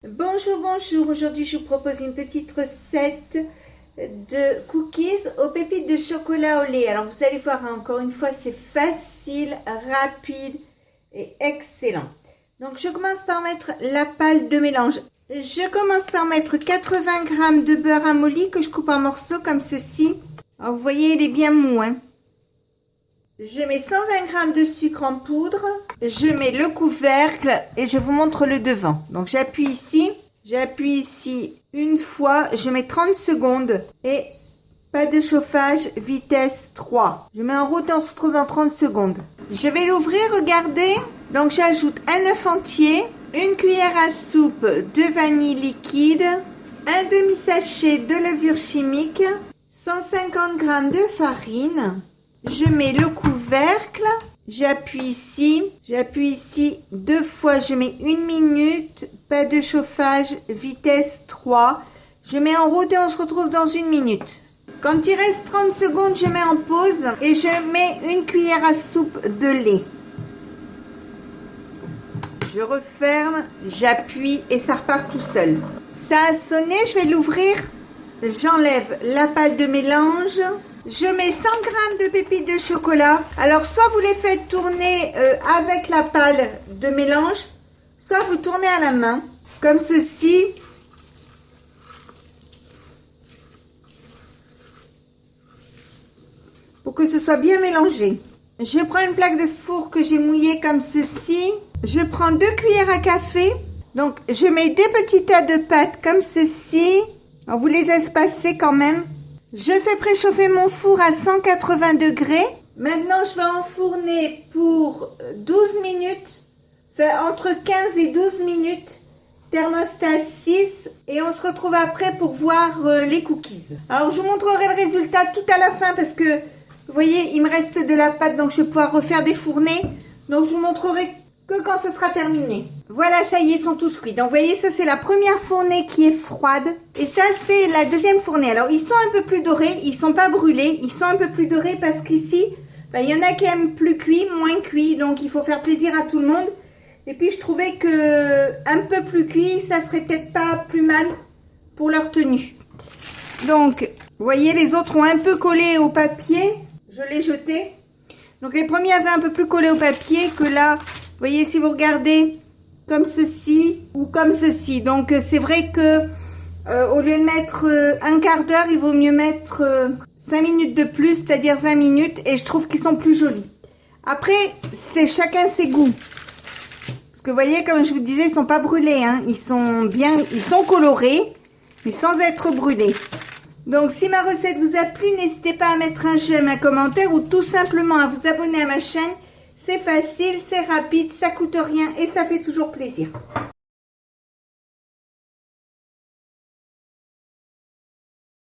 Bonjour, bonjour. Aujourd'hui, je vous propose une petite recette de cookies aux pépites de chocolat au lait. Alors, vous allez voir, encore une fois, c'est facile, rapide et excellent. Donc, je commence par mettre la pâle de mélange. Je commence par mettre 80 g de beurre amolli que je coupe en morceaux comme ceci. Alors, vous voyez, il est bien mou, hein. Je mets 120 g de sucre en poudre, je mets le couvercle et je vous montre le devant. Donc j'appuie ici une fois, je mets 30 secondes et pas de chauffage, vitesse 3. Je mets en route et on se retrouve dans 30 secondes. Je vais l'ouvrir, regardez. Donc j'ajoute un œuf entier, une cuillère à soupe de vanille liquide, un demi-sachet de levure chimique, 150 g de farine. Je mets le couvercle, j'appuie ici deux fois, je mets 1 minute, pas de chauffage, vitesse 3. Je mets en route et on se retrouve dans 1 minute. Quand il reste 30 secondes, je mets en pause et je mets une cuillère à soupe de lait. Je referme, j'appuie et ça repart tout seul. Ça a sonné, je vais l'ouvrir. J'enlève la pâle de mélange. Je mets 100 g de pépites de chocolat. Alors, soit vous les faites tourner avec la pâle de mélange, soit vous tournez à la main, comme ceci. Pour que ce soit bien mélangé. Je prends une plaque de four que j'ai mouillée comme ceci. Je prends 2 cuillères à café. Donc, je mets des petits tas de pâtes comme ceci. Alors, vous les espacez quand même. Je fais préchauffer mon four à 180 degrés. Maintenant, je vais enfourner pour 12 minutes. Enfin, entre 15 et 12 minutes. Thermostat 6. Et on se retrouve après pour voir les cookies. Alors, je vous montrerai le résultat tout à la fin parce que, vous voyez, il me reste de la pâte. Donc, je vais pouvoir refaire des fournées. Donc, je vous montrerai que quand ce sera terminé. Voilà, ça y est, ils sont tous cuits. Donc, vous voyez, ça, c'est la première fournée qui est froide. Et ça, c'est la deuxième fournée. Alors, ils sont un peu plus dorés. Ils sont pas brûlés. Ils sont un peu plus dorés parce qu'ici, il y en a qui aiment plus cuit, moins cuit. Donc, il faut faire plaisir à tout le monde. Et puis, je trouvais que un peu plus cuit, ça serait peut-être pas plus mal pour leur tenue. Donc, vous voyez, les autres ont un peu collé au papier. Je l'ai jeté. Donc, les premiers avaient un peu plus collé au papier que là. Vous voyez, si vous regardez comme ceci ou comme ceci. Donc, c'est vrai que au lieu de mettre un quart d'heure, il vaut mieux mettre 5 minutes de plus, c'est-à-dire 20 minutes. Et je trouve qu'ils sont plus jolis. Après, c'est chacun ses goûts. Parce que vous voyez, comme je vous disais, ils sont pas brûlés. Hein. Ils sont colorés, mais sans être brûlés. Donc, si ma recette vous a plu, n'hésitez pas à mettre un j'aime, un commentaire ou tout simplement à vous abonner à ma chaîne. C'est facile, c'est rapide, ça coûte rien et ça fait toujours plaisir.